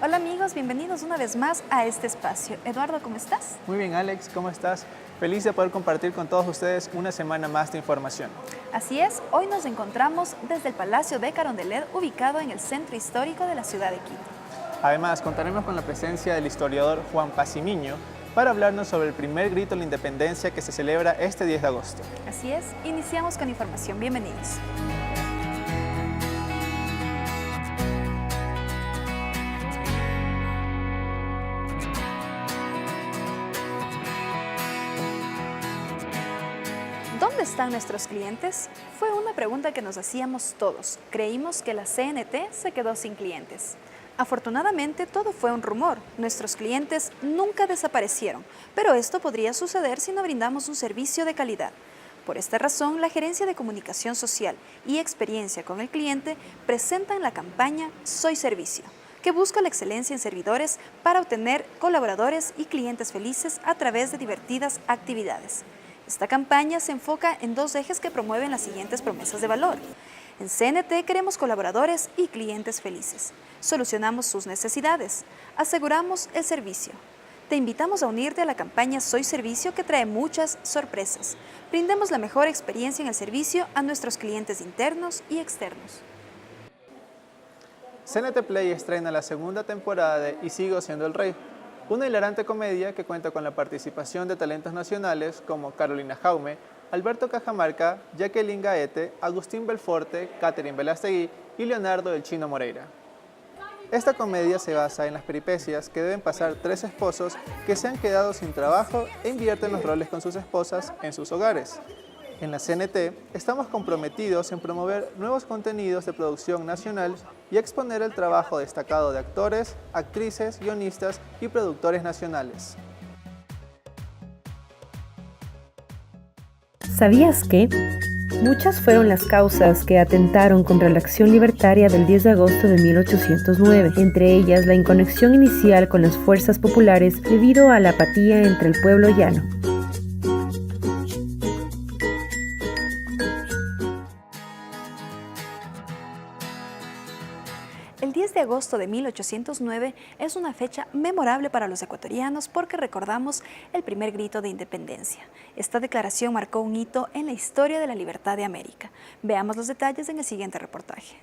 Hola amigos, bienvenidos una vez más a este espacio. Eduardo, ¿cómo estás? Muy bien, Alex, ¿cómo estás? Feliz de poder compartir con todos ustedes una semana más de información. Así es, hoy nos encontramos desde el Palacio de Carondelet, ubicado en el centro histórico de la ciudad de Quito. Además, contaremos con la presencia del historiador Juan Pazimiño para hablarnos sobre el primer grito de la independencia que se celebra este 10 de agosto. Así es, iniciamos con información. Bienvenidos. ¿Dónde están nuestros clientes? Fue una pregunta que nos hacíamos todos. Creímos que la CNT se quedó sin clientes. Afortunadamente, todo fue un rumor. Nuestros clientes nunca desaparecieron, pero esto podría suceder si no brindamos un servicio de calidad. Por esta razón, la Gerencia de Comunicación Social y Experiencia con el Cliente presentan la campaña Soy Servicio, que busca la excelencia en servidores para obtener colaboradores y clientes felices a través de divertidas actividades. Esta campaña se enfoca en dos ejes que promueven las siguientes promesas de valor. En CNT queremos colaboradores y clientes felices. Solucionamos sus necesidades. Aseguramos el servicio. Te invitamos a unirte a la campaña Soy Servicio, que trae muchas sorpresas. Brindemos la mejor experiencia en el servicio a nuestros clientes internos y externos. CNT Play estrena la segunda temporada de Y Sigo Siendo el Rey, una hilarante comedia que cuenta con la participación de talentos nacionales como Carolina Jaume, Alberto Cajamarca, Jacqueline Gaete, Agustín Belforte, Catherine Belastegui y Leonardo El Chino Moreira. Esta comedia se basa en las peripecias que deben pasar tres esposos que se han quedado sin trabajo e invierten los roles con sus esposas en sus hogares. En la CNT estamos comprometidos en promover nuevos contenidos de producción nacional y exponer el trabajo destacado de actores, actrices, guionistas y productores nacionales. ¿Sabías que? Muchas fueron las causas que atentaron contra la acción libertaria del 10 de agosto de 1809, entre ellas la inconexión inicial con las fuerzas populares debido a la apatía entre el pueblo llano. El 10 de agosto de 1809 es una fecha memorable para los ecuatorianos porque recordamos el primer grito de independencia. Esta declaración marcó un hito en la historia de la libertad de América. Veamos los detalles en el siguiente reportaje.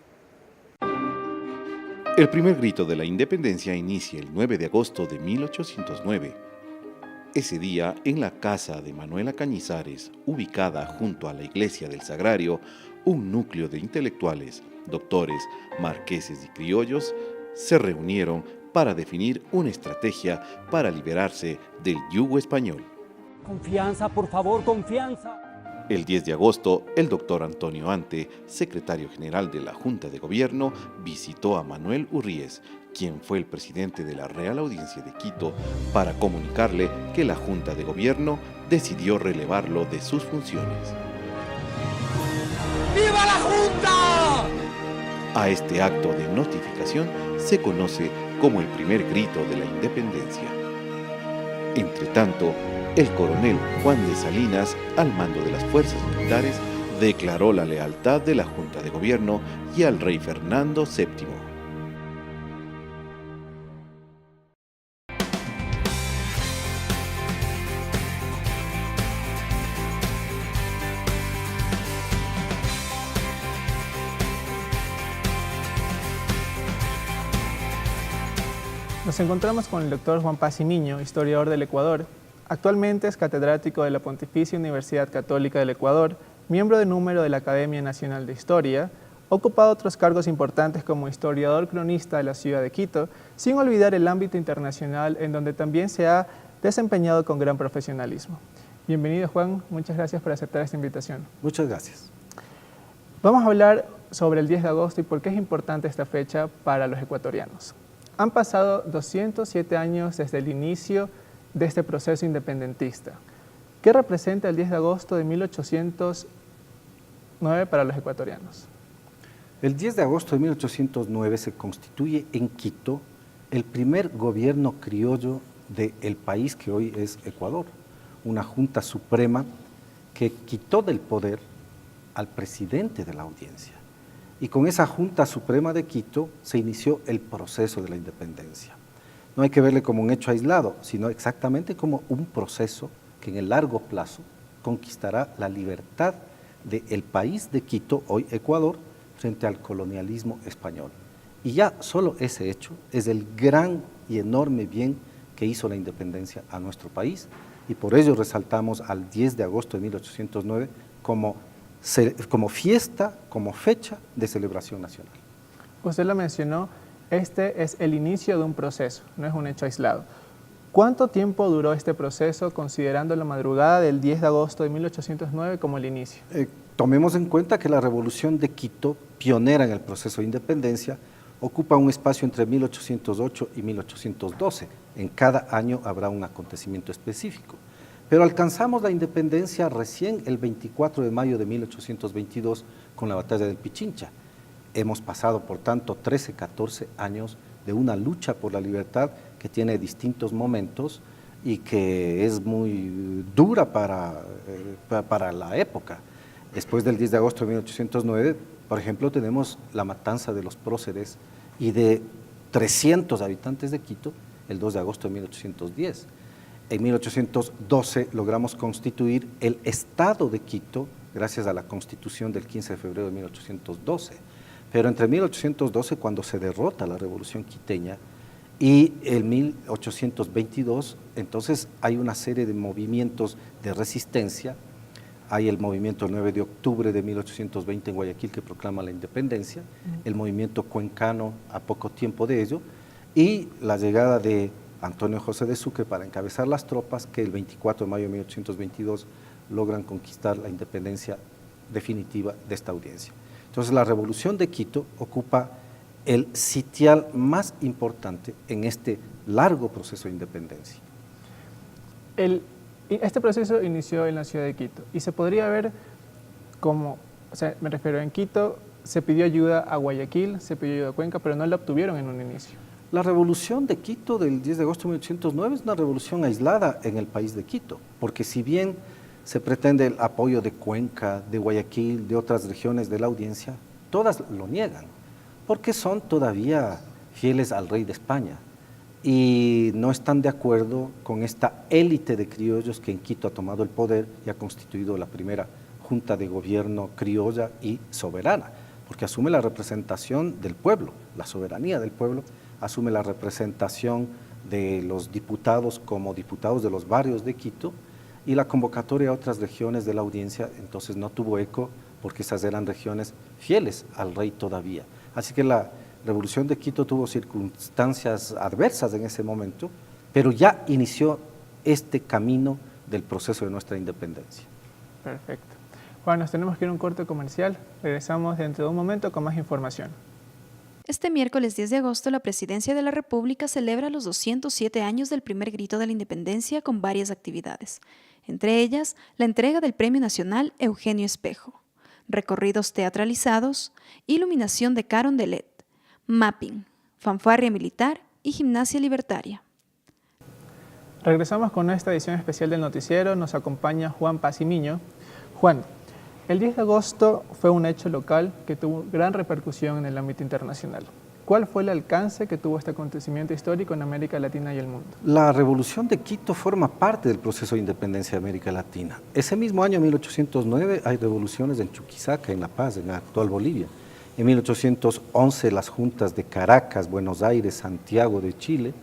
El primer grito de la independencia inicia el 9 de agosto de 1809. Ese día, en la casa de Manuela Cañizares, ubicada junto a la iglesia del Sagrario, un núcleo de intelectuales, doctores, marqueses y criollos se reunieron para definir una estrategia para liberarse del yugo español. Confianza, por favor, confianza. El 10 de agosto, el doctor Antonio Ante, secretario general de la Junta de Gobierno, visitó a Manuel Urríez, quien fue el presidente de la Real Audiencia de Quito, para comunicarle que la Junta de Gobierno decidió relevarlo de sus funciones. ¡Viva la Junta! A este acto de notificación se conoce como el primer grito de la independencia. Entretanto, el coronel Juan de Salinas, al mando de las fuerzas militares, declaró la lealtad de la Junta de Gobierno y al rey Fernando VII. Nos encontramos con el doctor Juan Pazimiño, historiador del Ecuador. Actualmente es catedrático de la Pontificia Universidad Católica del Ecuador, miembro de número de la Academia Nacional de Historia, ha ocupado otros cargos importantes como historiador cronista de la ciudad de Quito, sin olvidar el ámbito internacional en donde también se ha desempeñado con gran profesionalismo. Bienvenido, Juan, muchas gracias por aceptar esta invitación. Muchas gracias. Vamos a hablar sobre el 10 de agosto y por qué es importante esta fecha para los ecuatorianos. Han pasado 207 años desde el inicio de este proceso independentista. ¿Qué representa el 10 de agosto de 1809 para los ecuatorianos? El 10 de agosto de 1809 se constituye en Quito el primer gobierno criollo del país que hoy es Ecuador, una Junta Suprema que quitó del poder al presidente de la audiencia. y con esa Junta Suprema de Quito se inició el proceso de la independencia. No hay que verle como un hecho aislado, sino exactamente como un proceso que en el largo plazo conquistará la libertad del país de Quito, hoy Ecuador, frente al colonialismo español. Y ya solo ese hecho es el gran y enorme bien que hizo la independencia a nuestro país, y por ello resaltamos al 10 de agosto de 1809 como fiesta, como fecha de celebración nacional. Usted lo mencionó, este es el inicio de un proceso, no es un hecho aislado. ¿Cuánto tiempo duró este proceso considerando la madrugada del 10 de agosto de 1809 como el inicio? Tomemos en cuenta que la Revolución de Quito, pionera en el proceso de independencia, ocupa un espacio entre 1808 y 1812. En cada año habrá un acontecimiento específico. Pero alcanzamos la independencia recién el 24 de mayo de 1822 con la batalla del Pichincha. Hemos pasado, por tanto, 13, 14 años de una lucha por la libertad que tiene distintos momentos y que es muy dura para la época. Después del 10 de agosto de 1809, por ejemplo, tenemos la matanza de los próceres y de 300 habitantes de Quito el 2 de agosto de 1810. En 1812 logramos constituir el Estado de Quito gracias a la Constitución del 15 de febrero de 1812. Pero entre 1812, cuando se derrota la Revolución Quiteña, y en 1822, entonces hay una serie de movimientos de resistencia. Hay el movimiento el 9 de octubre de 1820 en Guayaquil que proclama la independencia, el movimiento cuencano a poco tiempo de ello, y la llegada de Antonio José de Sucre para encabezar las tropas que el 24 de mayo de 1822 logran conquistar la independencia definitiva de esta audiencia. Entonces la Revolución de Quito ocupa el sitial más importante en este largo proceso de independencia. Este proceso inició en la ciudad de Quito y se podría ver como, me refiero, en Quito se pidió ayuda a Guayaquil, se pidió ayuda a Cuenca, pero no la obtuvieron en un inicio. La Revolución de Quito del 10 de agosto de 1809 es una revolución aislada en el país de Quito, porque si bien se pretende el apoyo de Cuenca, de Guayaquil, de otras regiones de la audiencia, todas lo niegan, porque son todavía fieles al rey de España y no están de acuerdo con esta élite de criollos que en Quito ha tomado el poder y ha constituido la primera junta de gobierno criolla y soberana, porque asume la representación del pueblo, la soberanía del pueblo, asume la representación de los diputados como diputados de los barrios de Quito, y la convocatoria a otras regiones de la audiencia entonces no tuvo eco porque esas eran regiones fieles al rey todavía. Así que la Revolución de Quito tuvo circunstancias adversas en ese momento, pero ya inició este camino del proceso de nuestra independencia. Perfecto. Juan, nos tenemos que ir a un corte comercial. Regresamos dentro de un momento con más información. Este miércoles 10 de agosto, la Presidencia de la República celebra los 207 años del primer grito de la independencia con varias actividades, entre ellas la entrega del Premio Nacional Eugenio Espejo, recorridos teatralizados, iluminación de Carondelet, mapping, fanfarria militar y gimnasia libertaria. Regresamos con esta edición especial del noticiero. Nos acompaña Juan Pacimiño. Juan, el 10 de agosto fue un hecho local que tuvo gran repercusión en el ámbito internacional. ¿Cuál fue el alcance que tuvo este acontecimiento histórico en América Latina y el mundo? La Revolución de Quito forma parte del proceso de independencia de América Latina. Ese mismo año, 1809, hay revoluciones en Chuquisaca, en La Paz, en la actual Bolivia. En 1811, las juntas de Caracas, Buenos Aires, Santiago de Chile.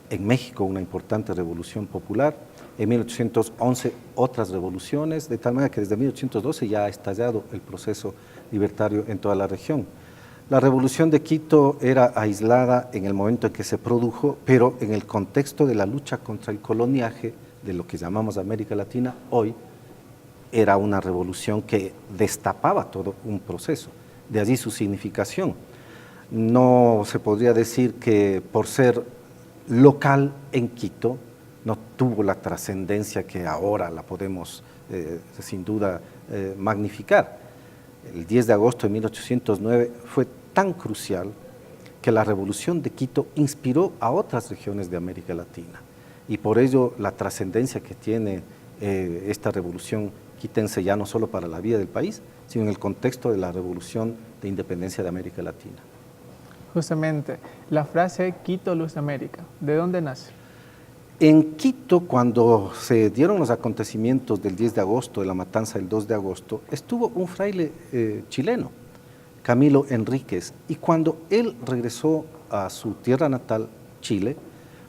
En México, una importante revolución popular. En 1811, otras revoluciones, de tal manera que desde 1812 ya ha estallado el proceso libertario en toda la región. La Revolución de Quito era aislada en el momento en que se produjo, pero en el contexto de la lucha contra el coloniaje de lo que llamamos América Latina hoy, era una revolución que destapaba todo un proceso, de allí su significación. No se podría decir que por ser local en Quito no tuvo la trascendencia que ahora la podemos sin duda magnificar. El 10 de agosto de 1809 fue tan crucial que la Revolución de Quito inspiró a otras regiones de América Latina, y por ello la trascendencia que tiene esta revolución quitense ya no solo para la vida del país, sino en el contexto de la revolución de independencia de América Latina. Justamente, la frase Quito, luz de América, ¿de dónde nace? En Quito, cuando se dieron los acontecimientos del 10 de agosto, de la matanza del 2 de agosto, estuvo un fraile chileno, Camilo Enríquez, y cuando él regresó a su tierra natal, Chile,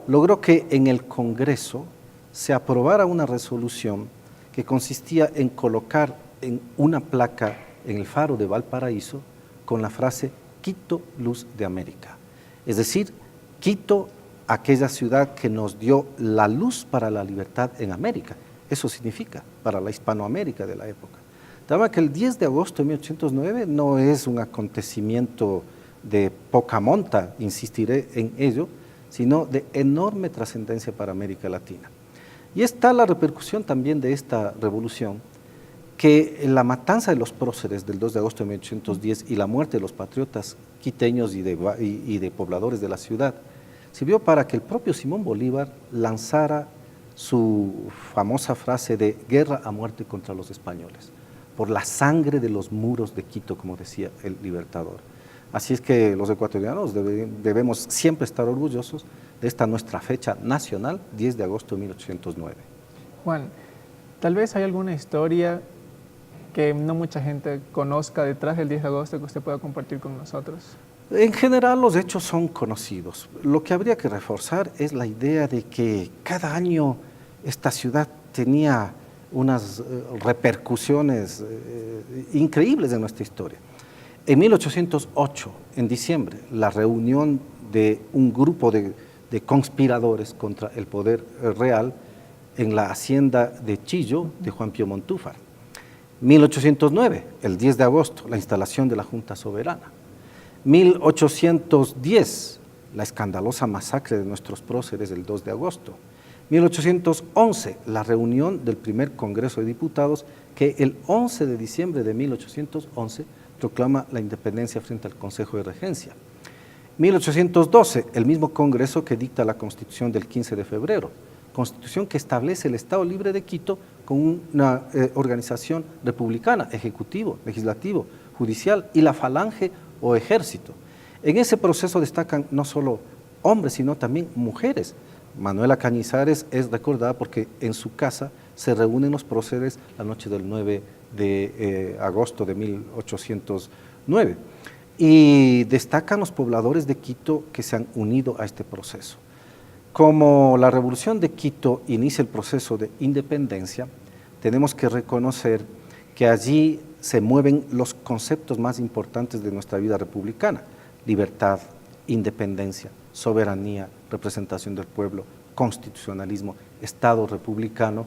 logró que en el Congreso se aprobara una resolución que consistía en colocar en una placa en el faro de Valparaíso con la frase Quito, luz de América. Es decir, Quito, aquella ciudad que nos dio la luz para la libertad en América. Eso significa para la Hispanoamérica de la época. Daba que el 10 de agosto de 1809 no es un acontecimiento de poca monta, insistiré en ello, sino de enorme trascendencia para América Latina. Y está la repercusión también de esta revolución, que la matanza de los próceres del 2 de agosto de 1810 y la muerte de los patriotas quiteños y de pobladores de la ciudad, sirvió para que el propio Simón Bolívar lanzara su famosa frase de guerra a muerte contra los españoles, por la sangre de los muros de Quito, como decía el Libertador. Así es que los ecuatorianos debemos siempre estar orgullosos de esta nuestra fecha nacional, 10 de agosto de 1809. Juan, tal vez hay alguna historia que no mucha gente conozca detrás del 10 de agosto que usted pueda compartir con nosotros. En general los hechos son conocidos. Lo que habría que reforzar es la idea de que cada año esta ciudad tenía unas repercusiones increíbles en nuestra historia. En 1808, en diciembre, la reunión de un grupo de conspiradores contra el poder real en la hacienda de Chillo de Juan Pío Montúfar. 1809, el 10 de agosto, la instalación de la Junta Soberana. 1810, la escandalosa masacre de nuestros próceres el 2 de agosto. 1811, la reunión del primer Congreso de Diputados que el 11 de diciembre de 1811 proclama la independencia frente al Consejo de Regencia. 1812, el mismo Congreso que dicta la Constitución del 15 de febrero, Constitución que establece el Estado Libre de Quito con una organización republicana, ejecutivo, legislativo, judicial y la falange o ejército. En ese proceso destacan no solo hombres, sino también mujeres. Manuela Cañizares es recordada porque en su casa se reúnen los próceres la noche del 9 de agosto de 1809. Y destacan los pobladores de Quito que se han unido a este proceso. Como la Revolución de Quito inicia el proceso de independencia, tenemos que reconocer que allí se mueven los conceptos más importantes de nuestra vida republicana: libertad, independencia, soberanía, representación del pueblo, constitucionalismo, Estado republicano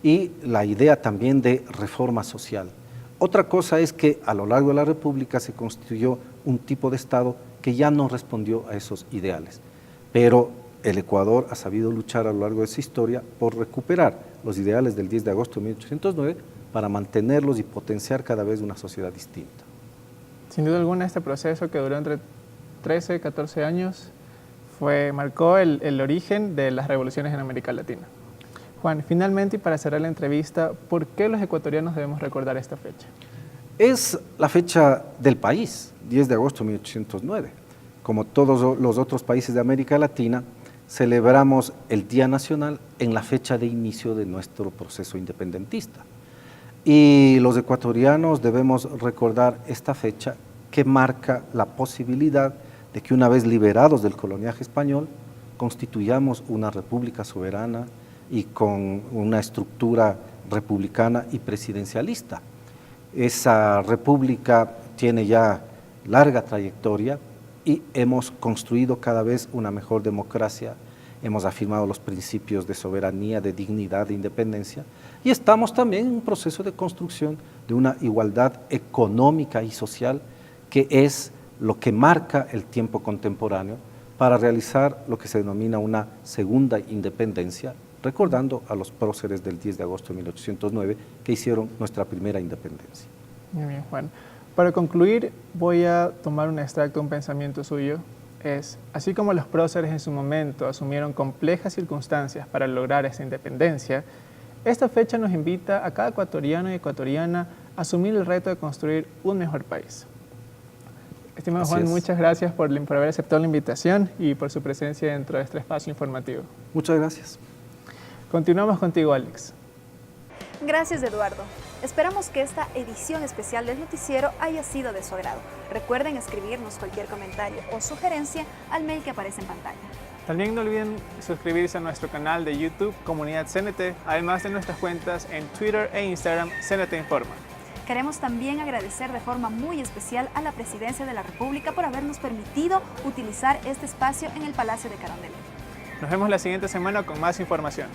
y la idea también de reforma social. Otra cosa es que a lo largo de la República se constituyó un tipo de Estado que ya no respondió a esos ideales, pero el Ecuador ha sabido luchar a lo largo de esa historia por recuperar los ideales del 10 de agosto de 1809 para mantenerlos y potenciar cada vez una sociedad distinta. Sin duda alguna, este proceso que duró entre 13 y 14 años marcó el origen de las revoluciones en América Latina. Juan, finalmente y para cerrar la entrevista, ¿por qué los ecuatorianos debemos recordar esta fecha? Es la fecha del país, 10 de agosto de 1809. Como todos los otros países de América Latina, celebramos el Día Nacional en la fecha de inicio de nuestro proceso independentista. Y los ecuatorianos debemos recordar esta fecha que marca la posibilidad de que una vez liberados del coloniaje español, constituyamos una república soberana y con una estructura republicana y presidencialista. Esa república tiene ya larga trayectoria y hemos construido cada vez una mejor democracia, hemos afirmado los principios de soberanía, de dignidad, de independencia, y estamos también en un proceso de construcción de una igualdad económica y social que es lo que marca el tiempo contemporáneo para realizar lo que se denomina una segunda independencia, recordando a los próceres del 10 de agosto de 1809 que hicieron nuestra primera independencia. Muy bien, Juan. Para concluir, voy a tomar un extracto, un pensamiento suyo. Así como los próceres en su momento asumieron complejas circunstancias para lograr esa independencia, Esta fecha nos invita a cada ecuatoriano y ecuatoriana a asumir el reto de construir un mejor país. Estimado Juan, muchas gracias por haber aceptado la invitación y por su presencia dentro de este espacio informativo. Muchas gracias. Continuamos contigo, Alex. Gracias, Eduardo. Esperamos que esta edición especial del noticiero haya sido de su agrado. Recuerden escribirnos cualquier comentario o sugerencia al mail que aparece en pantalla. También no olviden suscribirse a nuestro canal de YouTube Comunidad CNT, además de nuestras cuentas en Twitter e Instagram CNT Informa. Queremos también agradecer de forma muy especial a la Presidencia de la República por habernos permitido utilizar este espacio en el Palacio de Carondelet. Nos vemos la siguiente semana con más información.